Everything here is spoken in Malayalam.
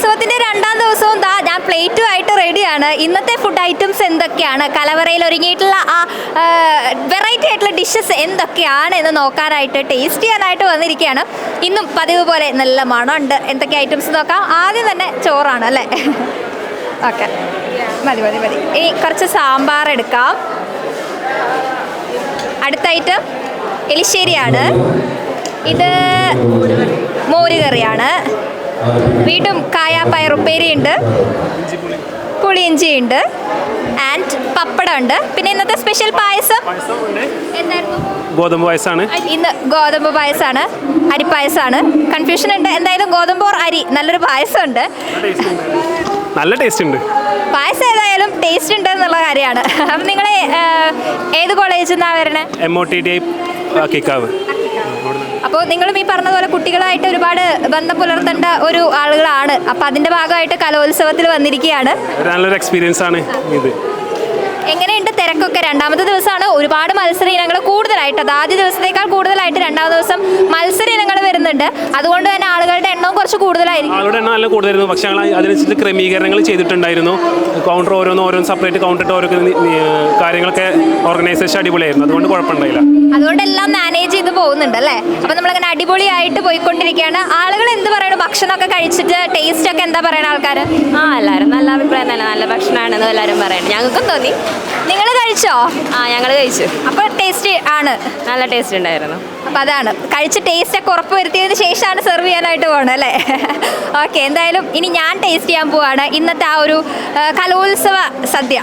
കലോത്സവത്തിന്റെ രണ്ടാം ദിവസവും ഞാൻ പ്ലേറ്റുമായിട്ട് റെഡിയാണ്. ഇന്നത്തെ ഫുഡ് ഐറ്റംസ് എന്തൊക്കെയാണ്, കലവറയിൽ ഒരുങ്ങിയിട്ടുള്ള ആ വെറൈറ്റി ആയിട്ടുള്ള ഡിഷസ് എന്തൊക്കെയാണ് എന്ന് നോക്കാനായിട്ട്, ടേസ്റ്റ് ചെയ്യാനായിട്ട് വന്നിരിക്കുകയാണ്. ഇന്നും പതിവ് പോലെ നല്ല മണമുണ്ട്. എന്തൊക്കെ ഐറ്റംസ് നോക്കാം. ആദ്യം തന്നെ ചോറാണ് അല്ലേ? ഓക്കെ, മതി മതി മതി. ഇനി കുറച്ച് സാമ്പാർ എടുക്കാം. അടുത്ത ഐറ്റം എലിശ്ശേരിയാണ്. ഇത് മോരുകറിയാണ്. വീണ്ടും കായ പയറുപ്പേരി ഉണ്ട്, പുളിയിഞ്ചി ഉണ്ട്, ആൻഡ് പപ്പടം ഉണ്ട്. പിന്നെ ഇന്നത്തെ സ്പെഷ്യൽ പായസം എന്തായിരുന്നു? ഗോതമ്പ് പായസമാണ്. ഇന്ന് ഗോതമ്പ് പായസമാണ്, അരിപ്പായസമാണ്. കൺഫ്യൂഷൻ ഉണ്ട്. എന്തായാലും ഗോതമ്പ് ഓർ അരി, നല്ലൊരു പായസം ഉണ്ട്. നല്ല ടേസ്റ്റ് ഉണ്ട്. പായസം ഏതായാലും ടേസ്റ്റ് ഉണ്ട് എന്നുള്ള കാര്യമാണ്. അപ്പം നിങ്ങൾ ഏത് കോളേജിൽ നിന്നാണ് വരണേ? MOTTI കിക്കാവ്. അപ്പോൾ നിങ്ങളും ഈ പറഞ്ഞതുപോലെ കുട്ടികളായിട്ട് ഒരുപാട് ബന്ധം പുലർത്തേണ്ട ഒരു ആളുകളാണ്. അപ്പം അതിൻ്റെ ഭാഗമായിട്ട് കലോത്സവത്തിൽ വന്നിരിക്കുകയാണ്. നല്ലൊരു എക്സ്പീരിയൻസ് ആണ് ഇത്. എങ്ങനെയുണ്ട് തിരക്കൊക്കെ? രണ്ടാമത്തെ ദിവസമാണ്. ഒരുപാട് മത്സര ഇനങ്ങൾ കൂടുതലായിട്ട്, അത് ആദ്യ ദിവസത്തേക്കാൾ കൂടുതലായിട്ട് രണ്ടാമത്തെ ദിവസം മത്സര ഇനങ്ങൾ വരുന്നുണ്ട്. അതുകൊണ്ട് തന്നെ ആളുകളുടെ എണ്ണവും കുറച്ച് കൂടുതലായിരിക്കും. ആളുടെ എണ്ണം നല്ല കൂടുതലായിരുന്നു. പക്ഷേ ഞങ്ങൾ അതിനനുസരിച്ച് ക്രമീകരണങ്ങൾ ചെയ്തിട്ടുണ്ടായിരുന്നു. കൗണ്ടർ ഓരോന്ന് സെപ്പറേറ്റ് കൗണ്ടർ ഇട്ട് ഓരോ കാര്യങ്ങളൊക്കെ ഓർഗനൈസേഷൻ അടിപൊളിയായിരുന്നു. അതുകൊണ്ട് കുഴപ്പമുണ്ടായില്ല. അതുകൊണ്ട് എല്ലാം മാനേജ് ചെയ്ത് പോകുന്നുണ്ട് അല്ലേ? അപ്പം നമ്മളങ്ങനെ അടിപൊളിയായിട്ട് പോയിക്കൊണ്ടിരിക്കുകയാണ്. ആളുകൾ എന്ത് പറയണം? ഭക്ഷണമൊക്കെ കഴിച്ചിട്ട് ടേസ്റ്റ് ഒക്കെ എന്താ പറയണ ആൾക്കാർ? എല്ലാവരും നല്ല അഭിപ്രായം തന്നെ, നല്ല ഭക്ഷണമാണെന്ന് എല്ലാവരും പറയണം. ഞങ്ങൾക്കും തോന്നി. നിങ്ങൾ കഴിച്ചോ? ഞങ്ങൾ കഴിച്ചു. അപ്പോൾ ടേസ്റ്റ് ആണ്? നല്ല ടേസ്റ്റ് ഉണ്ടായിരുന്നു. അപ്പം അതാണ്, കഴിച്ച് ടേസ്റ്റ് ഒക്കെ ഉറപ്പ് വരുത്തിയതിന് ശേഷമാണ് സെർവ് ചെയ്യാനായിട്ട് പോകണം അല്ലേ? ഓക്കെ, എന്തായാലും ഇനി ഞാൻ ടേസ്റ്റ് ചെയ്യാൻ പോവാണ് ഇന്നത്തെ ആ ഒരു കലോത്സവ സദ്യ.